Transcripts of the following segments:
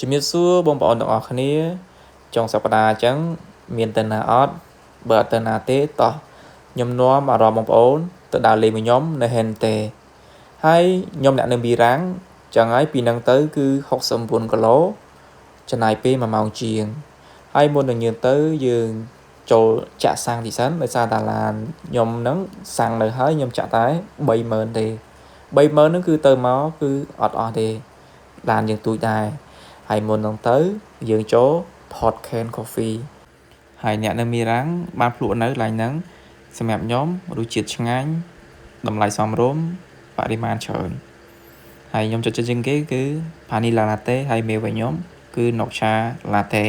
ជំរាបសួរបងប្អូនទាំងអស់គ្នាចុងសប្តាហ៍អញ្ចឹងមានទៅណាអត់បើអត់ទៅណាទេតោះខ្ញុំនាំអារម្មណ៍បងប្អូនទៅដើរលេងមួយខ្ញុំនៅហេនទេហើយខ្ញុំអ្នកនៅមីរាំងចឹងហើយពីនឹងទៅគឺ69គីឡូចំណាយពេល1ម៉ោងជាងហើយមុននឹងញឿនទៅយើងចូលចាក់សាំងទីសិនដោយសារតាឡានខ្ញុំហ្នឹងសាំងនៅហើយខ្ញុំចាក់តែ30000ទេ30000ហ្នឹងគឺទៅមកគឺអត់អស់ទេឡានយើងទូចដែរហើយមុននឹងទៅយើងចូល Pot Can Coffee ហើយអ្នកនៅមីរាំងបានភ្លក់នៅកន្លែងហ្នឹងសម្រាប់ខ្ញុំរសជាតិឆ្ងាញ់តម្លៃសមរម្យបរិមាណច្រើនហើយខ្ញុំចូលចិត្តជាងគេគឺ Vanilla Latte ហើយមេវិញខ្ញុំគឺ Noccha Latte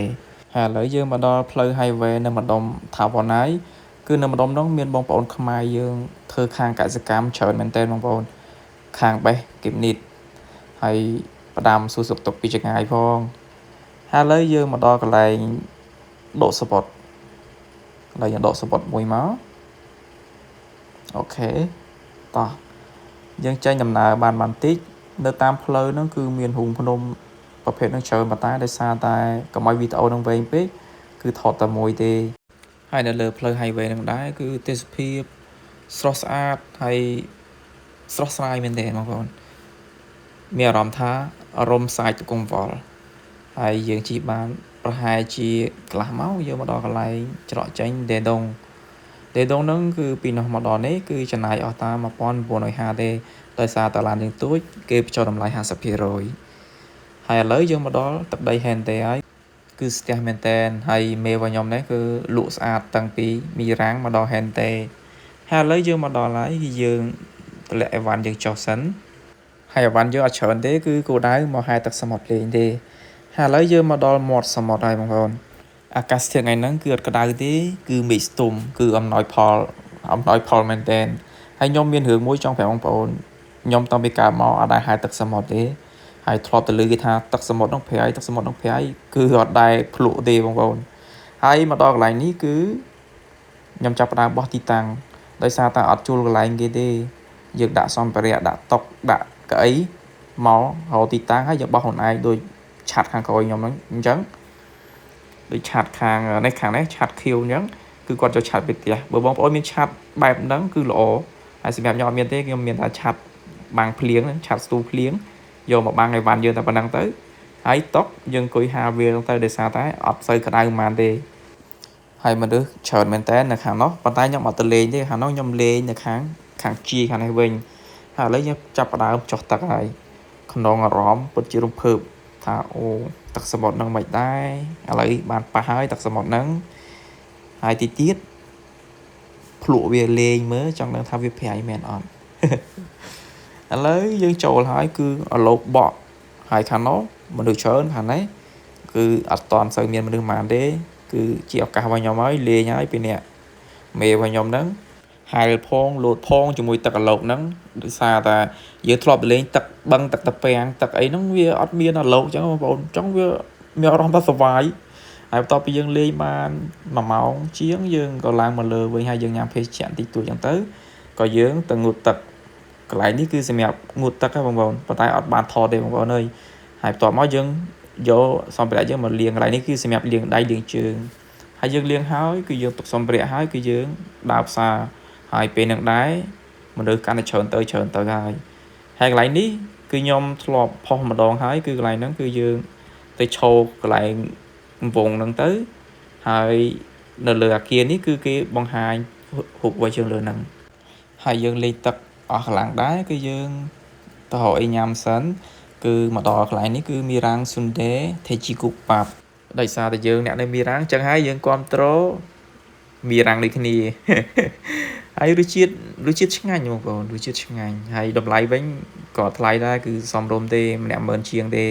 ហើយឥឡូវយើងមកដល់ផ្លូវ highway នៅម្ដុំថាវ៉ាណៃគឺនៅម្ដុំនោះមានបងប្អូនខ្មែរយើងធ្វើខាងកសិកម្មច្រើនមែនទែនបងប្អូនខាងបេះគីមនីតហើយផ្ដាំសួរសុខទុក្ខពីចង្អាយផងហើយឥឡូវយើងមកដល់កន្លែងដកសពតកន្លែងដកសពតមួយមកអូខេតោះយើងចេញដំណើរបានបន្តិចនៅតាមផ្លូវហ្នឹងគឺមានរូងភ្នំប្រភេទហ្នឹងច្រើនប៉ុន្តែដោយសារតែកុំឲ្យវីដេអូហ្នឹងវែងពេកគឺថតតែមួយទេហើយនៅលើផ្លូវ highway ហ្នឹងដែរគឺទេសភាពស្រស់ស្អាតហើយស្រស់ស្រាយមែនទេបងប្អូនមានអារម្មណ៍ថាអរំសាយទៅកង្វល់ហើយយើងជិះបានប្រហែលជាកន្លះម៉ោងយើងមកដល់កន្លែងច្រកចេញដេដងហ្នឹងគឺពីនោះមកដល់នេះគឺចំណាយអស់តា1950ទេដោយសារតាឡានយើងទូចគេបញ្ចុះតម្លៃ 50% ហើយឥឡូវយើងមកដល់ទឹកដីហេនទេហើយគឺស្ទះមែនតែនហើយមេរបស់ខ្ញុំនេះគឺលក់ស្អាតតាំងពីមីរាំងមកដល់ហេនទេហើយឥឡូវយើងមកដល់ហើយគឺយើងតម្លាក់អីវ៉ាន់យើងចុះសិនហើយអីវ៉ាន់យើងអត់ច្រើនទេគឺគោលដៅមកហែទឹកសមុទ្រលេងទេហើយឥឡូវយើងមកដល់មាត់សមុទ្រហើយបងប្អូនអាកាសធាតុថ្ងៃហ្នឹងគឺអត់ក្តៅទេគឺមេឃស្ទុំគឺអំណោយផលមែនតែនហើយខ្ញុំមានរឿងមួយចង់ប្រាប់បងប្អូនខ្ញុំតាំងពីកើតមកអត់ដែលហែទឹកសមុទ្រទេហើយធ្លាប់ទៅឮគេថាទឹកសមុទ្រហ្នឹងប្រៃគឺអត់ដែលភ្លក់ទេបងប្អូនហើយមកដល់កន្លែងនេះគឺខ្ញុំចាប់ផ្ដើមបោះទីតាំងដោយសារតែអត់ជួលកន្លែងគេទេយើងដាក់សម្ភារៈដាក់តុដាក់កៅអីមករកទីតាំងហើយយើងបោះខ្លួនឯងដូចឆាត់ខាងក្រោយខ្ញុំហ្នឹងអញ្ចឹងដូចឆាត់ខាងនេះឆាត់ខៀវអញ្ចឹងគឺគាត់ចូលឆាត់ពីផ្ទះបើបងប្អូនមានឆាត់បែបហ្នឹងគឺល្អហើយសម្រាប់ខ្ញុំអត់មានទេខ្ញុំមានតែឆាត់បាំងភ្លៀងឆាត់ស្ទូភ្លៀងយកមកបាំងឲ្យវ៉ាន់យើងតែប៉ុណ្្នឹងទៅហើយតុកយើងអង្គុយហាលវាទៅដោយសារតែអត់សូវក្តៅប៉ុន្មានទេហើយមនុស្សច្រើនមែនតើនៅខាងនោះប៉ុន្តែខ្ញុំអត់ទៅលេងទេខាងនោះខ្ញុំលេងនៅខាងជាខាងនេះវិញហើយឥឡូវខ្ញុំចាប់ផ្ដើមចុះទឹកហើយក្នុងអារម្មណ៍ពិតជារំភើបថាអូទឹកសមុទ្រហ្នឹងមិនដែរឥឡូវបានប៉ះហើយទឹកសមុទ្រហ្នឹងហើយទីទៀតភ្លក់វាលេងមើលចង់ដឹងថាវាប្រៃមែនអត់ឥឡូវយើងចូលហើយគឺអលោកបកហើយខាងនោះមនុស្សច្រើនខាងនេះគឺអត់តន់សូវមានមនុស្សប៉ុន្មានទេគឺជាឱកាសរបស់ខ្ញុំហើយលេងហើយពីអ្នកមេរបស់ខ្ញុំហ្នឹងហែលផងលោតផងជាមួយទឹកអាឡូកហ្នឹងដោយសារតែយើងធ្លាប់លេងទឹកបឹងទឹកតាពាំងទឹកអីហ្នឹងវាអត់មានអាឡូកអញ្ចឹងបងប្អូនអញ្ចឹងវាមានអារម្មណ៍ថាសុវ័យហើយបន្ទាប់ពីយើងលេងបាន1ម៉ោងជាងយើងក៏ឡើងមកលើវិញហើយយើងញ៉ាំភេសជ្ជៈតិចតួចអញ្ចឹងទៅក៏យើងទៅងូតទឹកកន្លែងនេះគឺសម្រាប់ងូតទឹកហ្នឹងបងប្អូនប៉ុន្តែអត់បានថតទេបងប្អូនអើយហើយបន្ទាប់មកយើងយកសម្ភារៈយើងមកលាងកន្លែងនេះគឺសម្រាប់លាងដៃលាងជើងហើយយើងលាងហើយគឺយើងទុកសម្ភារៈហើយគឺយើងដើរផ្សារហើយពេលនឹងដែរមនុស្សកាន់តែច្រើនទៅហើយកន្លែងនេះគឺខ្ញុំធ្លាប់ផុសម្ដងហើយគឺកន្លែងហ្នឹងគឺយើងទៅឈរកន្លែងវងហ្នឹងទៅហើយនៅលើអាគារនេះគឺគេបង្ហាញរូបវាជើងលើហ្នឹងហើយយើងលេងទឹកអស់កន្លងដែរគឺយើងទៅរកអីញ៉ាំសិនគឺមកដល់កន្លែងនេះគឺមីរាំងស៊ុនដេថេជីគូប៉ាប់ដោយសារតែយើងអ្នកនៅមីរាំងចឹងហើយយើងគ្រប់គ្រងមីរាំងដូចគ្នាហើយរសជាតិឆ្ងាញ់បងប្អូនរសជាតិឆ្ងាញ់ហើយតម្លៃវិញក៏ថ្លៃដែរគឺសមរម្យទេម្នាក់10000ជាងទេ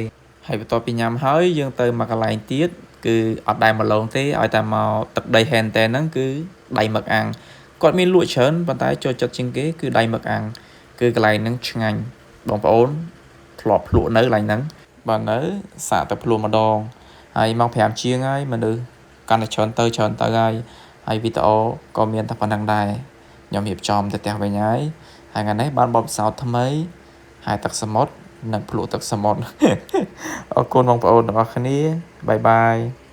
ហើយបន្ទាប់ពីញ៉ាំហើយយើងទៅមកកន្លែងទៀតគឺអត់ដែរមកឡងទេឲ្យតែមកទឹកដីហេនតែហ្នឹងគឺដៃមឹកអាំងគាត់មានលក់ច្រើនប៉ុន្តែចូលចិត្តជាងគេគឺដៃមឹកអាំងគឺកន្លែងហ្នឹងឆ្ងាញ់បងប្អូនធ្លាប់ភ្លក់នៅកន្លែងហ្នឹងបាទនៅសាកទៅភ្លក់ម្ដងហើយម៉ោង5ជាងហើយមនុស្សកាន់តែច្រើនទៅហើយវីដេអូក៏មានតែប៉ុណ្្នឹងដែរខ្ញុំរៀបចំទៅផ្ទះវិញហើយថ្ងៃនេះបានបបពិសោធន៍ថ្មីហើយទឹកសមុទ្រ នឹងភ្លក់ទឹកសមុទ្រ អរគុណបងប្អូនទាំងអស់គ្នាបាយបាយ